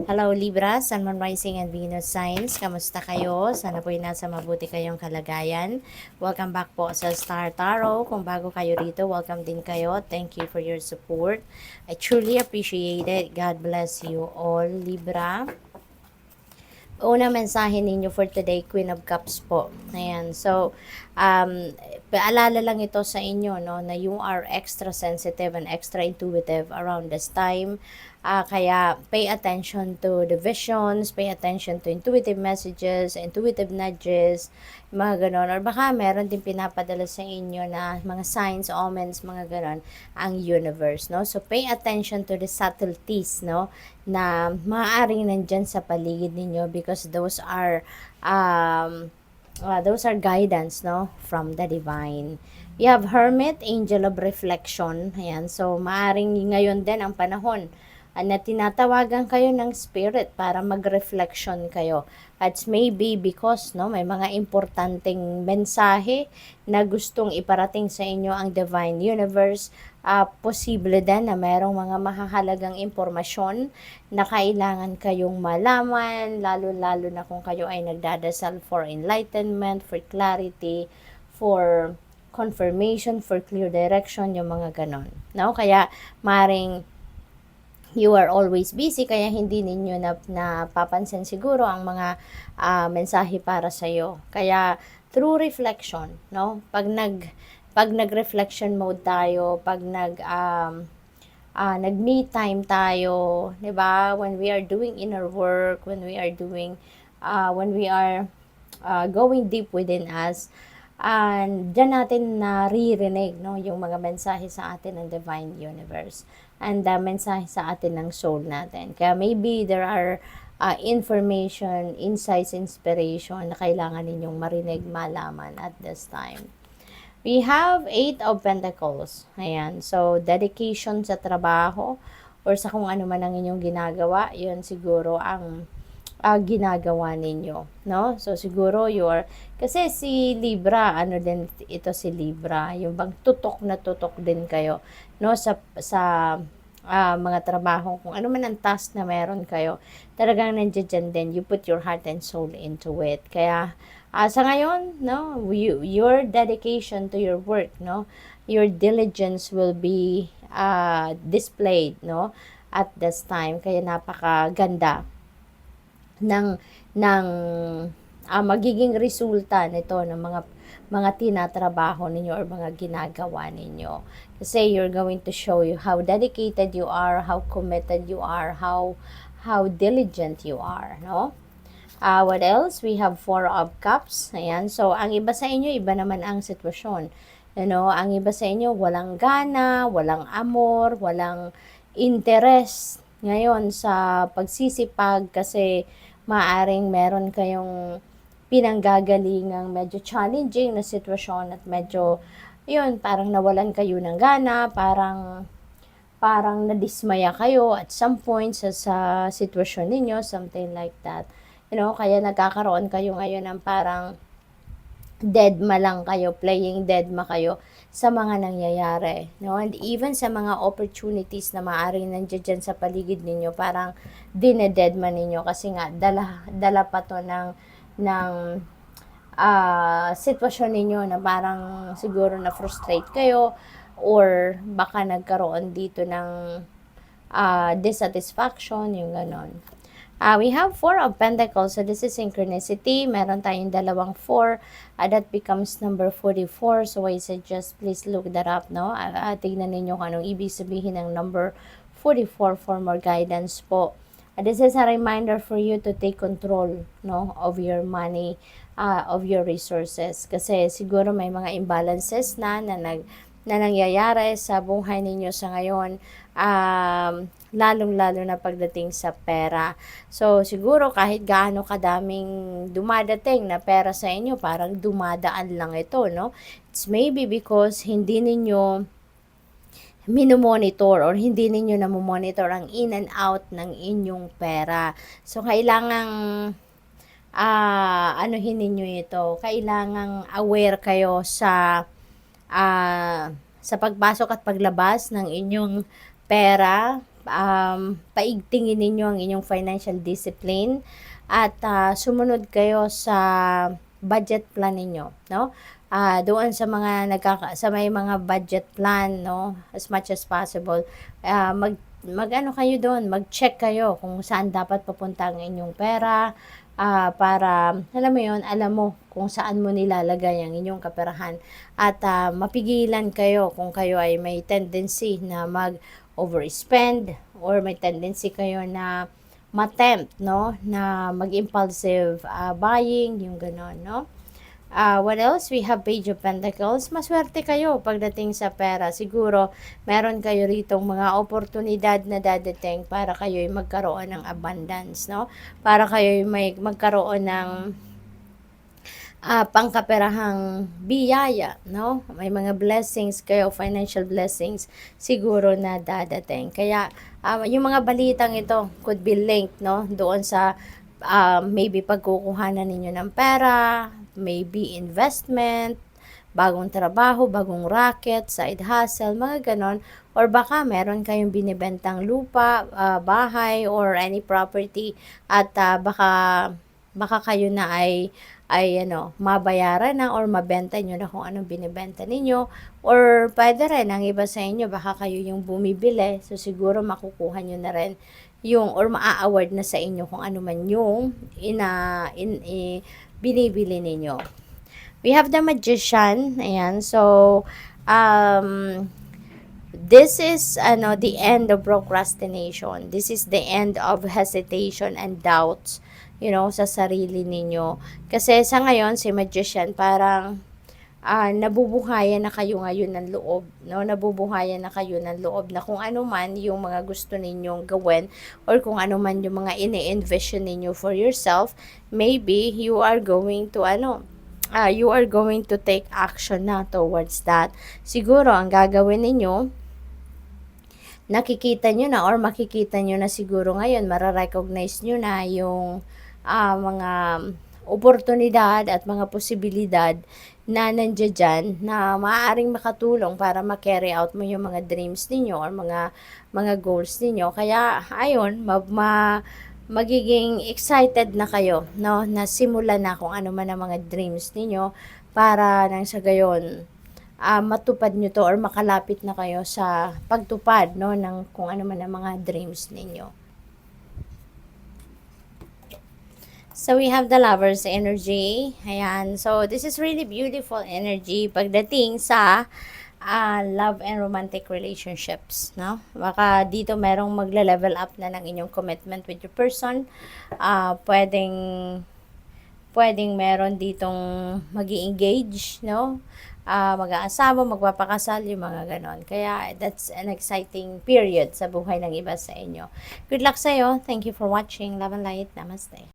Hello Libra, Sun, Moon, Rising and Venus signs. Kamusta kayo? Sana po'y nasa mabuti kayong kalagayan. Welcome back po sa Star Tarot. Kung bago kayo rito, welcome din kayo. Thank you for your support. I truly appreciate it. God bless you all, Libra. Una mensahe ninyo for today, Queen of Cups po. Ayan. So, paalala lang ito sa inyo, no, na you are extra sensitive and extra intuitive around this time. Kaya, pay attention to the visions, pay attention to intuitive messages, intuitive nudges, mga ganon. Or baka meron din pinapadala sa inyo na mga signs, omens, mga ganon, ang universe, no? So, pay attention to the subtleties, no, na maaaring nandyan sa paligid ninyo because those are guidance, no, from the divine. We have Hermit, Angel of Reflection. Ayan, so maaaring ngayon din ang panahon na tinatawagan kayo ng spirit para mag-reflection kayo. At maybe because, no, may mga importanteng mensahe na gustong iparating sa inyo ang divine universe. Posible din na mayroong mga mahahalagang impormasyon na kailangan kayong malaman, lalo-lalo na kung kayo ay nagdadasal for enlightenment, for clarity, for confirmation, for clear direction, yung mga ganon. No? Kaya maring you are always busy, kaya hindi ninyo napapansin siguro ang mga mensahe para sa iyo. Kaya through reflection, no? Pag nag-reflection mode tayo, pag nag-me time tayo, 'di ba? When we are doing inner work, when we are going deep within us, and dyan natin naririnig, no, yung mga mensahe sa atin ng divine universe and mensahe sa atin ng soul natin. Kaya maybe there are information, insights, inspiration na kailangan ninyong marinig, malaman at this time. We have 8 of Pentacles. Ayan. So, dedication sa trabaho or sa kung ano man ang inyong ginagawa, yun siguro ang ginagawa ninyo, no? So, siguro kasi si Libra, ano din ito si Libra, yung bang tutok na tutok din kayo, no? Sa mga trabaho, kung ano man ang task na meron kayo, talagang nandiyan din, you put your heart and soul into it. Kaya, sa ngayon, no, your dedication to your work, no, your diligence will be displayed, no, at this time. Kaya napakaganda ng magiging resulta nito ng mga tinatrabaho ninyo or mga ginagawa ninyo. Kasi you're going to show you how dedicated you are, how committed you are, how diligent you are, no? What else? We have 4 of Cups. Ayan. So, ang iba sa inyo, iba naman ang sitwasyon. You know, ang iba sa inyo, walang gana, walang amor, walang interest ngayon sa pagsisipag kasi maaring meron kayong pinanggagalingang medyo challenging na sitwasyon at medyo, yun, parang nawalan kayo ng gana, parang nadismaya kayo at some point sa sitwasyon ninyo, something like that. You know, kaya nagkakaroon kayo ngayon ng parang deadma lang kayo, playing deadma kayo sa mga nangyayari, no? And even sa mga opportunities na maaaring nandiyan sa paligid ninyo, parang dinededma ninyo kasi nga dala pa to ng sitwasyon ninyo na parang siguro na frustrate kayo or baka nagkaroon dito ng dissatisfaction, yung ganon. We have 4 of Pentacles, so this is synchronicity. Meron tayong dalawang 4, that becomes number 44. So I suggest please look that up, no? Tignan ninyo kung anong ibig sabihin ng number 44 for more guidance po. This is a reminder for you to take control, no, of your money, of your resources. Kasi siguro may mga imbalances na nangyayari sa buhay ninyo sa ngayon, lalong-lalo na pagdating sa pera. So, siguro kahit gaano kadaming dumadating na pera sa inyo, parang dumadaan lang ito, no? It's maybe because hindi ninyo minomonitor or hindi ninyo namomonitor ang in and out ng inyong pera. So, kailangang anuhin ninyo ito. Kailangang aware kayo sa pagpasok at paglabas ng inyong pera paigtingin ninyo ang inyong financial discipline at sumunod kayo sa budget plan ninyo, no? Doon sa mga sa may mga budget plan, no, as much as possible, mag-ano kayo doon, mag-check kayo kung saan dapat papunta ang inyong pera, para alam mo 'yon, alam mo kung saan mo nilalagay ang inyong kaperahan at mapigilan kayo kung kayo ay may tendency na mag-overspend or may tendency kayo na ma-tempt, no, na mag-impulsive buying, yung gano'n, no? What else? We have Page of Pentacles. Maswerte kayo pagdating sa pera. Siguro, meron kayo ritong mga oportunidad na dadating para kayo ay magkaroon ng abundance, no? Para kayo ay magkaroon ng pangkaperahang biyaya, no? May mga blessings kayo, financial blessings, siguro na dadating. Kaya, yung mga balitang ito could be linked, no? Doon sa maybe pagkukuhanan ninyo ng pera, maybe investment, bagong trabaho, bagong racket, side hustle, mga ganon. Or baka meron kayong binibentang lupa, bahay, or any property at baka kayo na ay mabayaran na or mabenta nyo na kung anong binibenta ninyo. Or pwede rin, ang iba sa inyo, baka kayo yung bumibili. So, siguro makukuha nyo na rin yung or maa-award na sa inyo kung ano man yung binibili ninyo. We have the Magician. Ayan. So, this is the end of procrastination. This is the end of hesitation and doubts, sa sarili ninyo. Kasi sa ngayon, si Magician parang nabubuhayan na kayo ngayon ng loob, no? Nabubuhayan na kayo ng loob na kung ano man yung mga gusto ninyong gawin or kung ano man yung mga ini-envision ninyo for yourself, maybe you are going to take action na towards that. Siguro ang gagawin ninyo, nakikita nyo na or makikita nyo na siguro ngayon, mararecognize nyo na yung mga oportunidad at mga posibilidad na nandiyan dyan na maaaring makatulong para ma-carry out mo yung mga dreams ninyo or mga goals ninyo. Kaya, ayun, magiging excited na kayo, no, na simulan na kung ano man ang mga dreams ninyo para nang sa gayon, matupad nyo to or makalapit na kayo sa pagtupad, no, ng kung ano man ang mga dreams ninyo. So, we have the Lover's energy. Ayan. So, this is really beautiful energy pagdating sa love and romantic relationships, no? Baka dito merong magle-level up na ng inyong commitment with your person. Pwedeng meron ditong magi-engage, no? Mag-aasawa, magpapakasal, yung mga ganon. Kaya, that's an exciting period sa buhay ng iba sa inyo. Good luck sa'yo. Thank you for watching. Love and light. Namaste.